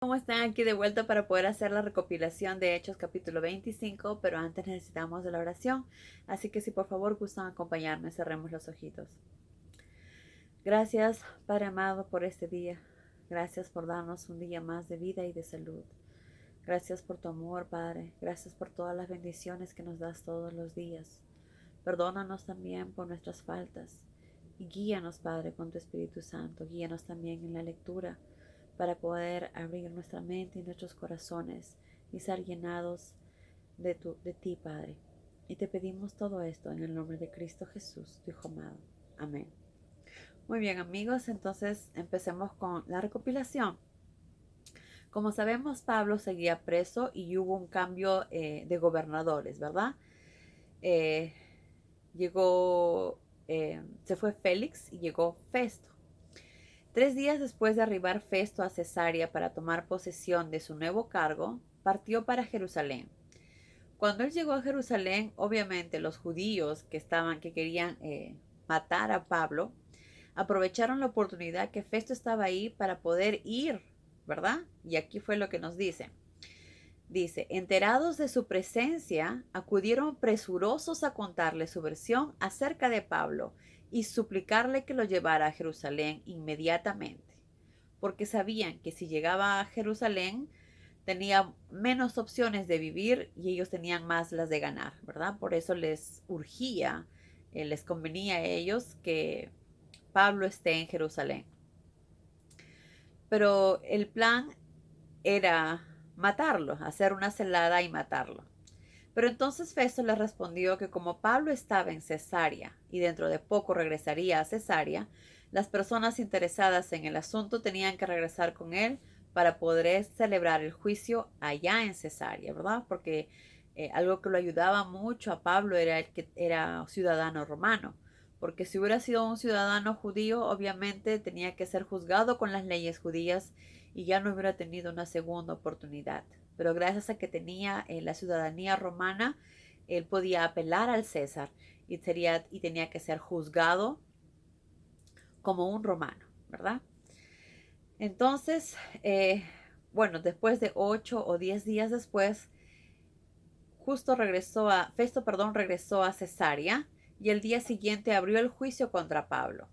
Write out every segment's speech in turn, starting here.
¿Cómo están aquí de vuelta para poder hacer la recopilación de Hechos capítulo 25? Pero antes necesitamos de la oración. Así que si por favor gustan acompañarme, cerremos los ojitos. Gracias, Padre amado, por este día. Gracias por darnos un día más de vida y de salud. Gracias por tu amor, Padre. Gracias por todas las bendiciones que nos das todos los días. Perdónanos también por nuestras faltas. Y guíanos, Padre, con tu Espíritu Santo. Guíanos también en la lectura para poder abrir nuestra mente y nuestros corazones y ser llenados de ti, Padre. Y te pedimos todo esto en el nombre de Cristo Jesús, tu Hijo amado. Amén. Muy bien, amigos, entonces empecemos con la recopilación. Como sabemos, Pablo seguía preso y hubo un cambio de gobernadores, ¿verdad? Eh, llegó, se fue Félix y llegó Festo. 3 días después de arribar Festo a Cesarea para tomar posesión de su nuevo cargo, partió para Jerusalén. Cuando él llegó a Jerusalén, obviamente los judíos que querían matar a Pablo, aprovecharon la oportunidad que Festo estaba ahí para poder ir, ¿verdad? Y aquí fue lo que nos dice. Dice, enterados de su presencia, acudieron presurosos a contarle su versión acerca de Pablo y suplicarle que lo llevara a Jerusalén inmediatamente, porque sabían que si llegaba a Jerusalén tenía menos opciones de vivir y ellos tenían más las de ganar, ¿verdad? Por eso les urgía, les convenía a ellos que Pablo esté en Jerusalén. Pero el plan era matarlo, hacer una celada y matarlo. Pero entonces Festo le respondió que como Pablo estaba en Cesarea y dentro de poco regresaría a Cesarea, las personas interesadas en el asunto tenían que regresar con él para poder celebrar el juicio allá en Cesarea, ¿verdad? Porque algo que lo ayudaba mucho a Pablo era el que era ciudadano romano, porque si hubiera sido un ciudadano judío, obviamente tenía que ser juzgado con las leyes judías y ya no hubiera tenido una segunda oportunidad. Pero gracias a que tenía la ciudadanía romana, él podía apelar al César y tenía que ser juzgado como un romano, ¿verdad? Entonces, bueno, después de 8 o 10 días después, regresó a Cesarea y el día siguiente abrió el juicio contra Pablo.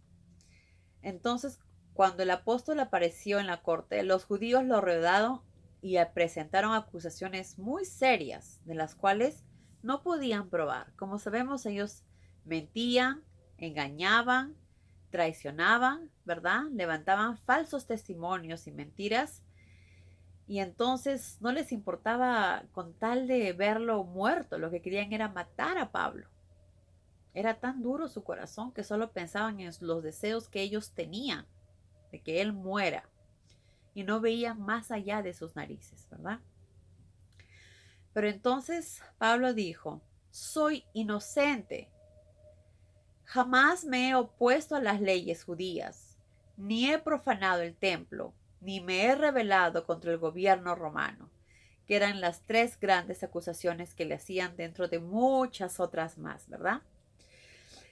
Entonces, cuando el apóstol apareció en la corte, los judíos lo rodearon y presentaron acusaciones muy serias, de las cuales no podían probar. Como sabemos, ellos mentían, engañaban, traicionaban, ¿verdad? Levantaban falsos testimonios y mentiras. Y entonces no les importaba con tal de verlo muerto, lo que querían era matar a Pablo. Era tan duro su corazón que solo pensaban en los deseos que ellos tenían de que él muera y no veían más allá de sus narices, ¿verdad? Pero entonces Pablo dijo, soy inocente, jamás me he opuesto a las leyes judías, ni he profanado el templo, ni me he rebelado contra el gobierno romano, que eran las 3 grandes acusaciones que le hacían dentro de muchas otras más, ¿verdad?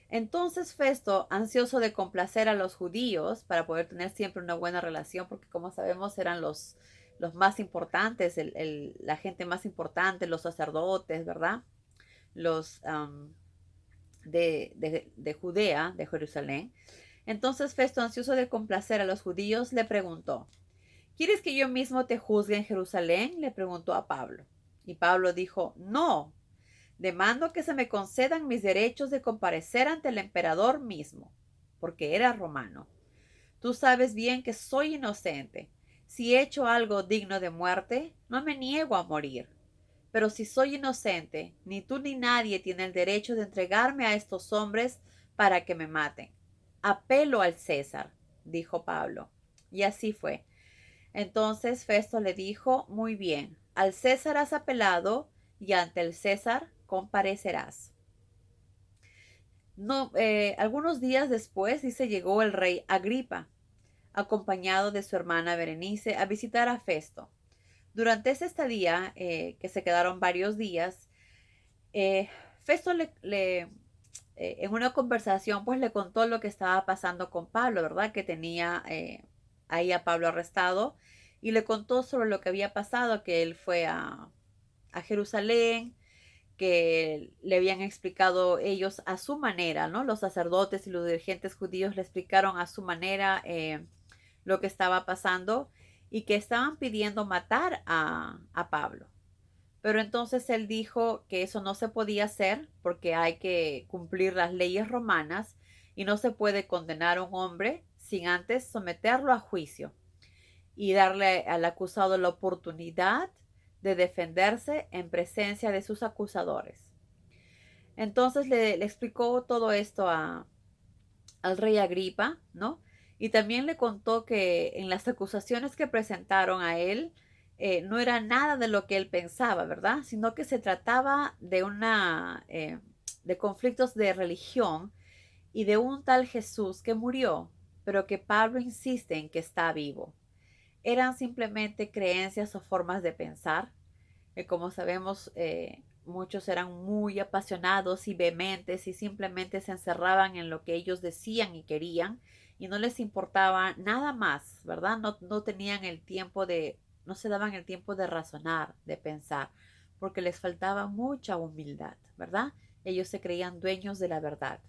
Entonces Festo, ansioso de complacer a los judíos para poder tener siempre una buena relación, porque como sabemos eran los más importantes, la gente más importante, los sacerdotes, ¿verdad? Los de Judea, de Jerusalén. Entonces Festo, ansioso de complacer a los judíos, le preguntó, ¿quieres que yo mismo te juzgue en Jerusalén? Le preguntó a Pablo. Y Pablo dijo, no, demando que se me concedan mis derechos de comparecer ante el emperador mismo, porque era romano. Tú sabes bien que soy inocente. Si he hecho algo digno de muerte, no me niego a morir. Pero si soy inocente, ni tú ni nadie tiene el derecho de entregarme a estos hombres para que me maten. Apelo al César, dijo Pablo. Y así fue. Entonces Festo le dijo, muy bien, al César has apelado y ante el César comparecerás. No, algunos días después, dice, llegó el rey Agripa, acompañado de su hermana Berenice, a visitar a Festo. Durante ese estadía, que se quedaron varios días, Festo en una conversación, pues le contó lo que estaba pasando con Pablo, ¿verdad? Que tenía ahí a Pablo arrestado y le contó sobre lo que había pasado, que él fue a Jerusalén, que le habían explicado ellos a su manera, ¿no? Los sacerdotes y los dirigentes judíos le explicaron a su manera lo que estaba pasando y que estaban pidiendo matar a Pablo. Pero entonces él dijo que eso no se podía hacer porque hay que cumplir las leyes romanas y no se puede condenar a un hombre sin antes someterlo a juicio y darle al acusado la oportunidad de defenderse en presencia de sus acusadores. Entonces le explicó todo esto al rey Agripa, ¿no? Y también le contó que en las acusaciones que presentaron a él, no era nada de lo que él pensaba, ¿verdad? Sino que se trataba de conflictos de religión y de un tal Jesús que murió, pero que Pablo insiste en que está vivo. Eran simplemente creencias o formas de pensar, que como sabemos, muchos eran muy apasionados y vehementes y simplemente se encerraban en lo que ellos decían y querían y no les importaba nada más, ¿verdad? No tenían el tiempo no se daban el tiempo de razonar, de pensar, porque les faltaba mucha humildad, ¿verdad? Ellos se creían dueños de la verdad.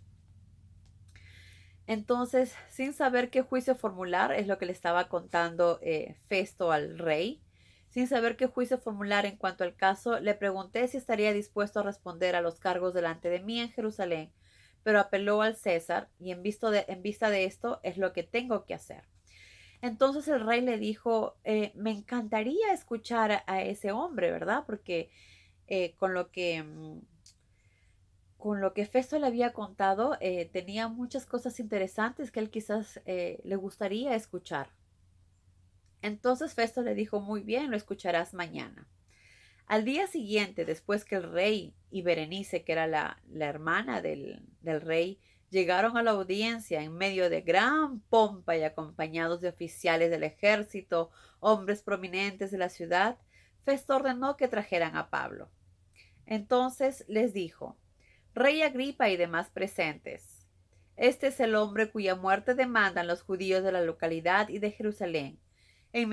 Entonces, sin saber qué juicio formular, es lo que le estaba contando Festo al rey. Sin saber qué juicio formular en cuanto al caso, le pregunté si estaría dispuesto a responder a los cargos delante de mí en Jerusalén, pero apeló al César y en vista de esto es lo que tengo que hacer. Entonces el rey le dijo, me encantaría escuchar a ese hombre, ¿verdad? Porque con lo que Festo le había contado, tenía muchas cosas interesantes que él quizás le gustaría escuchar. Entonces Festo le dijo, muy bien, lo escucharás mañana. Al día siguiente, después que el rey y Berenice, que era la hermana del rey, llegaron a la audiencia en medio de gran pompa y acompañados de oficiales del ejército, hombres prominentes de la ciudad, Festo ordenó que trajeran a Pablo. Entonces les dijo, Rey Agripa y demás presentes, este es el hombre cuya muerte demandan los judíos de la localidad y de Jerusalén. En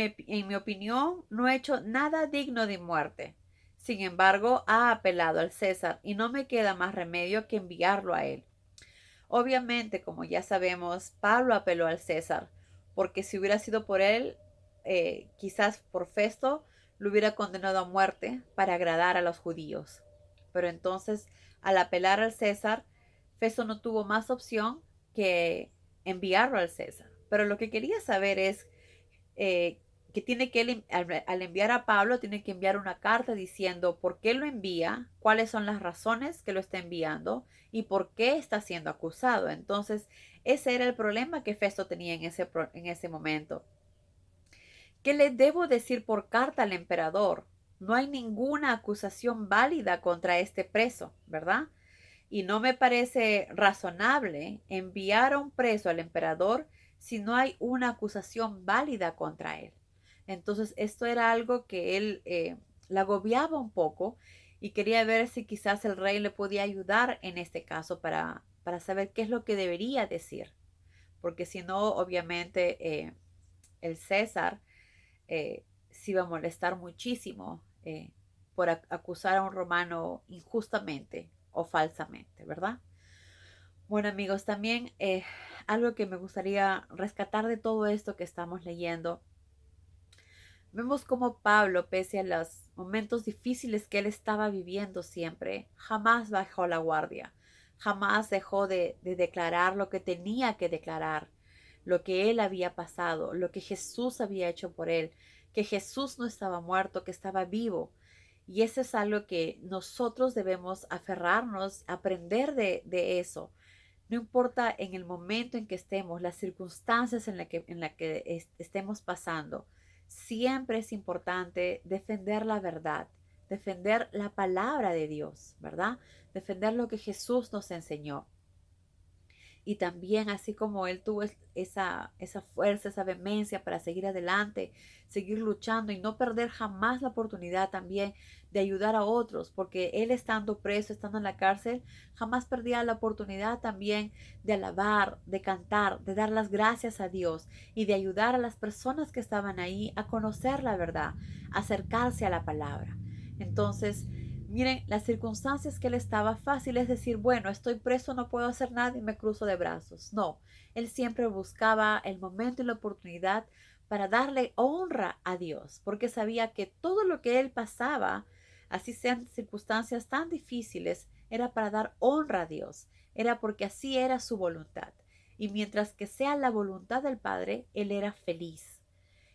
mi opinión, no ha hecho nada digno de muerte. Sin embargo, ha apelado al César y no me queda más remedio que enviarlo a él. Obviamente, como ya sabemos, Pablo apeló al César, porque si hubiera sido por él, quizás por Festo, lo hubiera condenado a muerte para agradar a los judíos. Pero entonces, al apelar al César, Festo no tuvo más opción que enviarlo al César. Pero lo que quería saber es eh, que tiene que él, al enviar a Pablo, tiene que enviar una carta diciendo por qué lo envía, cuáles son las razones que lo está enviando y por qué está siendo acusado. Entonces, ese era el problema que Festo tenía en ese momento. ¿Qué le debo decir por carta al emperador? No hay ninguna acusación válida contra este preso, ¿verdad? Y no me parece razonable enviar a un preso al emperador si no hay una acusación válida contra él. Entonces, esto era algo que él le agobiaba un poco y quería ver si quizás el rey le podía ayudar en este caso para saber qué es lo que debería decir. Porque si no, obviamente, el César se iba a molestar muchísimo por acusar a un romano injustamente o falsamente, ¿verdad? Bueno, amigos, también algo que me gustaría rescatar de todo esto que estamos leyendo, vemos cómo Pablo, pese a los momentos difíciles que él estaba viviendo siempre, jamás bajó la guardia, jamás dejó de declarar lo que tenía que declarar, lo que él había pasado, lo que Jesús había hecho por él, que Jesús no estaba muerto, que estaba vivo. Y eso es algo que nosotros debemos aferrarnos, aprender de eso. No importa en el momento en que estemos, las circunstancias en la que estemos pasando, siempre es importante defender la verdad, defender la palabra de Dios, ¿verdad? Defender lo que Jesús nos enseñó. Y también así como Él tuvo esa fuerza, esa vehemencia para seguir adelante, seguir luchando y no perder jamás la oportunidad también de ayudar a otros, porque Él estando preso, estando en la cárcel, jamás perdía la oportunidad también de alabar, de cantar, de dar las gracias a Dios y de ayudar a las personas que estaban ahí a conocer la verdad, a acercarse a la palabra. Entonces, miren, las circunstancias que él estaba fácil es decir, bueno, estoy preso, no puedo hacer nada y me cruzo de brazos. No, él siempre buscaba el momento y la oportunidad para darle honra a Dios, porque sabía que todo lo que él pasaba, así sean circunstancias tan difíciles, era para dar honra a Dios, era porque así era su voluntad. Y mientras que sea la voluntad del Padre, él era feliz.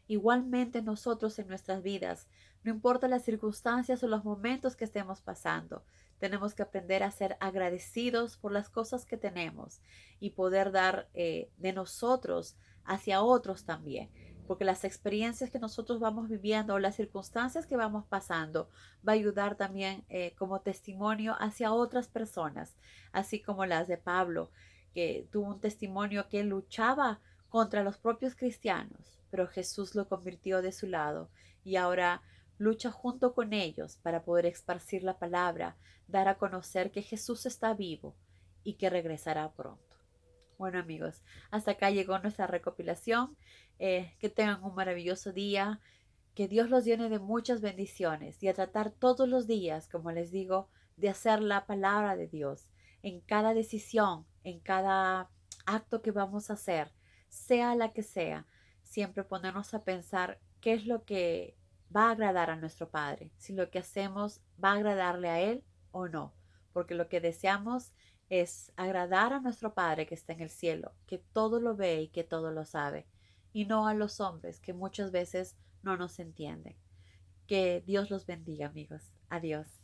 Igualmente nosotros en nuestras vidas, no importa las circunstancias o los momentos que estemos pasando, tenemos que aprender a ser agradecidos por las cosas que tenemos y poder dar de nosotros hacia otros también. Porque las experiencias que nosotros vamos viviendo o las circunstancias que vamos pasando va a ayudar también como testimonio hacia otras personas, así como las de Pablo, que tuvo un testimonio que luchaba contra los propios cristianos, pero Jesús lo convirtió de su lado y ahora lucha junto con ellos para poder esparcir la palabra, dar a conocer que Jesús está vivo y que regresará pronto. Bueno amigos, hasta acá llegó nuestra recopilación. Que tengan un maravilloso día, que Dios los llene de muchas bendiciones y a tratar todos los días, como les digo, de hacer la palabra de Dios en cada decisión, en cada acto que vamos a hacer, sea la que sea, siempre ponernos a pensar qué es lo que va a agradar a nuestro Padre, si lo que hacemos va a agradarle a Él o no, porque lo que deseamos es agradar a nuestro Padre que está en el cielo, que todo lo ve y que todo lo sabe, y no a los hombres que muchas veces no nos entienden. Que Dios los bendiga, amigos. Adiós.